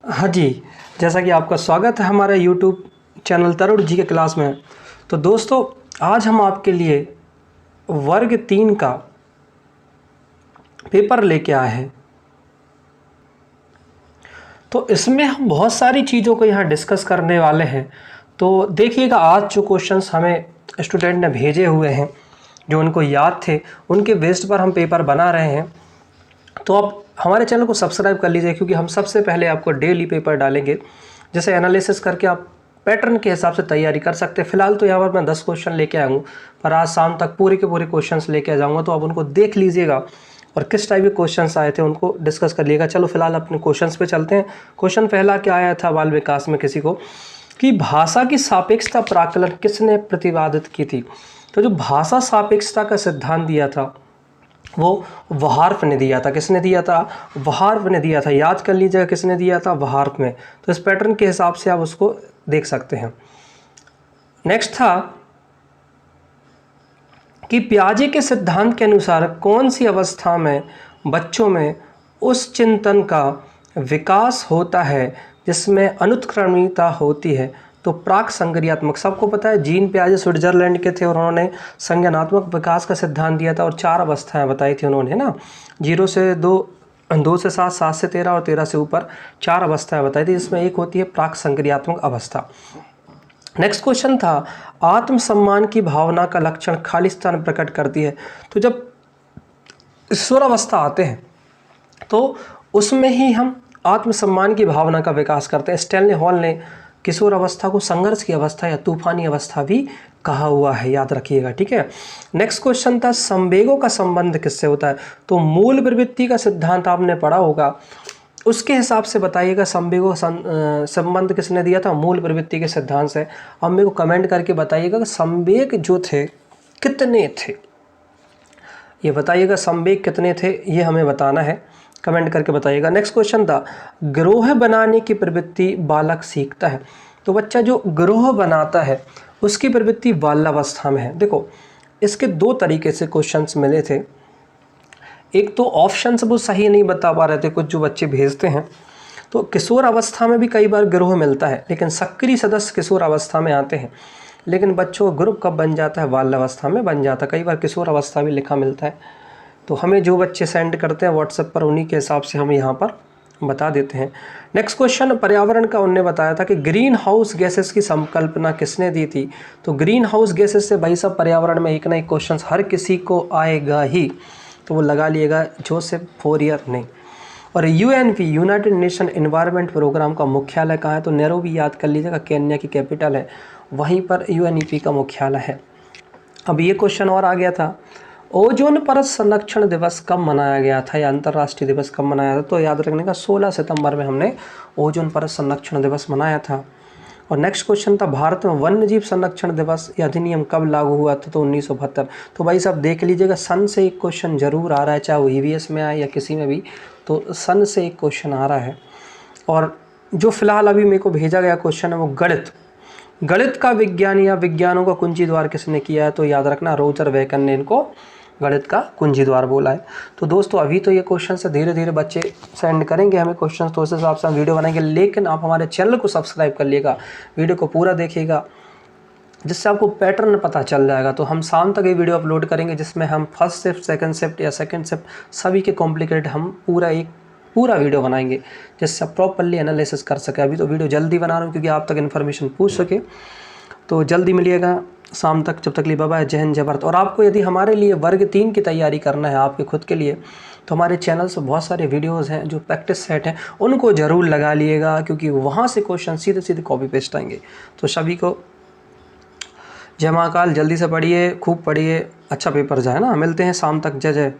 हाँ जी, जैसा कि आपका स्वागत है हमारे यूट्यूब चैनल तरुण जी के क्लास में। तो दोस्तों, आज हम आपके लिए वर्ग 3 का पेपर लेके आए हैं। तो इसमें हम बहुत सारी चीज़ों को यहाँ डिस्कस करने वाले हैं। तो देखिएगा, आज जो क्वेश्चंस हमें स्टूडेंट ने भेजे हुए हैं, जो उनको याद थे, उनके बेस्ड पर हम पेपर बना रहे हैं। तो आप हमारे चैनल को सब्सक्राइब कर लीजिए, क्योंकि हम सबसे पहले आपको डेली पेपर डालेंगे, जैसे एनालिसिस करके आप पैटर्न के हिसाब से तैयारी कर सकते हैं। फिलहाल तो यहाँ पर मैं 10 क्वेश्चन लेके आया हूँ, पर आज शाम तक पूरे के पूरे क्वेश्चंस लेके आ जाऊँगा। तो आप उनको देख लीजिएगा और किस टाइप के क्वेश्चंस आए थे उनको डिस्कस कर लिएगा। चलो फिलहाल अपने क्वेश्चंस पे चलते हैं। क्वेश्चन पहला क्या आया था बाल विकास में किसी को, कि भाषा की सापेक्षता प्राकलन किसने प्रतिपादित की थी। तो जो भाषा सापेक्षता का सिद्धांत दिया था वो वहार्फ ने दिया था। किसने दिया था? वहार्फ ने दिया था। याद कर लीजिएगा किसने दिया था, वहार्फ में। तो इस पैटर्न के हिसाब से आप उसको देख सकते हैं। नेक्स्ट था कि पियाजे के सिद्धांत के अनुसार कौन सी अवस्था में बच्चों में उस चिंतन का विकास होता है जिसमें अनुत्क्रमणीयता होती है। तो प्राक संक्रियात्मक, सबको पता है जीन पियाजे स्विट्जरलैंड के थे और उन्होंने संज्ञानात्मक विकास का सिद्धांत दिया था और 4 अवस्थाएं बताई थी उन्होंने ना, 0 से 2, 2 से 7, 7 से 13 और 13 से ऊपर 4 अवस्थाएं बताई थी, जिसमें एक होती है प्राक संक्रियात्मक अवस्था। नेक्स्ट क्वेश्चन था, आत्मसम्मान की भावना का लक्षण खालिस्तान प्रकट करती है। तो जब ईश्वर अवस्था आते हैं तो उसमें ही हम आत्मसम्मान की भावना का विकास करते हैं। स्टैनली हॉल ने किशोर अवस्था को संघर्ष की अवस्था या तूफानी अवस्था भी कहा हुआ है, याद रखिएगा, ठीक है। नेक्स्ट क्वेश्चन था, संवेगों का संबंध किससे होता है। तो मूल प्रवृत्ति का सिद्धांत आपने पढ़ा होगा, उसके हिसाब से बताइएगा संवेगों का संबंध किसने दिया था, मूल प्रवृत्ति के सिद्धांत से। अब मेरे को कमेंट करके बताइएगा कि संवेग जो थे कितने थे, ये बताइएगा संवेग कितने थे, ये हमें बताना है, कमेंट करके बताइएगा। नेक्स्ट क्वेश्चन था, ग्रोह बनाने की प्रवृत्ति बालक सीखता है। तो बच्चा जो ग्रोह बनाता है उसकी प्रवृत्ति बाल्यावस्था में है। देखो, इसके 2 तरीके से क्वेश्चंस मिले थे। एक तो ऑप्शंस वो सही नहीं बता पा रहे थे कुछ जो बच्चे भेजते हैं। तो किशोर अवस्था में भी कई बार ग्रोह मिलता है, लेकिन सक्रिय सदस्य किशोर अवस्था में आते हैं, लेकिन बच्चों का ग्रुप कब बन जाता है, बाल्यावस्था में बन जाता है। कई बार किशोर अवस्था भी लिखा मिलता है। तो हमें जो बच्चे सेंड करते हैं व्हाट्सएप पर, उन्हीं के हिसाब से हम यहाँ पर बता देते हैं। नेक्स्ट क्वेश्चन, पर्यावरण का उन्होंने बताया था कि ग्रीन हाउस गैसेस की संकल्पना किसने दी थी। तो ग्रीन हाउस गैसेस से भाई साहब पर्यावरण में एक ना एक क्वेश्चन हर किसी को आएगा ही, तो वो लगा लिएगा, जोसेफ फोरियर ने। और UNP, United Nation Environment Programme का मुख्यालय कहाँ है। तो नैरोबी, याद कर लीजिएगा, केन्या की कैपिटल है, वहीं पर यूएनईपी का मुख्यालय है। अब ये क्वेश्चन और आ गया था, ओजोन परत संरक्षण दिवस कब मनाया गया था, या अंतर्राष्ट्रीय दिवस कब मनाया था। तो याद रखने का 16 सितंबर में हमने ओजोन परत संरक्षण दिवस मनाया था। और नेक्स्ट क्वेश्चन था, भारत में वन्य जीव संरक्षण दिवस या अधिनियम कब लागू हुआ था। तो 1972। तो भाई साहब देख लीजिएगा, सन से एक क्वेश्चन जरूर आ रहा है, चाहे वो ईवीएस में आए या किसी में भी, तो सन से एक क्वेश्चन आ रहा है। और जो फिलहाल अभी मेरे को भेजा गया क्वेश्चन है वो गणित का विज्ञान या विज्ञानों का कुंजी द्वार किसने किया है। तो याद रखना, रोजर बेकन ने इनको गणित का कुंजी द्वार बोला है। तो दोस्तों, अभी तो ये क्वेश्चन से धीरे धीरे बच्चे सेंड करेंगे हमें क्वेश्चन, तो उस हिसाब से हम वीडियो बनाएंगे। लेकिन आप हमारे चैनल को सब्सक्राइब कर लिएगा, वीडियो को पूरा देखिएगा, जिससे आपको पैटर्न पता चल जाएगा। तो हम शाम तक ये वीडियो अपलोड करेंगे, जिसमें हम फर्स्ट शिफ्ट, सेकंड शिफ्ट या सेकंड शिफ्ट सभी के कॉम्प्लिकेटेड हम पूरा वीडियो बनाएंगे, जिससे आप प्रॉपरली एनालिसिस कर सके। अभी तो वीडियो जल्दी बना रहा हूँ क्योंकि आप तक इन्फॉर्मेशन पूछ सके। तो जल्दी मिलिएगा शाम तक, जब तक लिए बाय बाय, जय हिंद, जय भारत। और आपको यदि हमारे लिए वर्ग 3 की तैयारी करना है आपके खुद के लिए, तो हमारे चैनल से बहुत सारे वीडियोस हैं जो प्रैक्टिस सेट हैं, उनको ज़रूर लगा लिएगा, क्योंकि वहाँ से क्वेश्चन सीधे सीधे कॉपी पेस्ट आएंगे। तो सभी को जय महाकाल, जल्दी से पढ़िए, खूब पढ़िए, अच्छा पेपर जाए ना। मिलते हैं शाम तक, जय जय।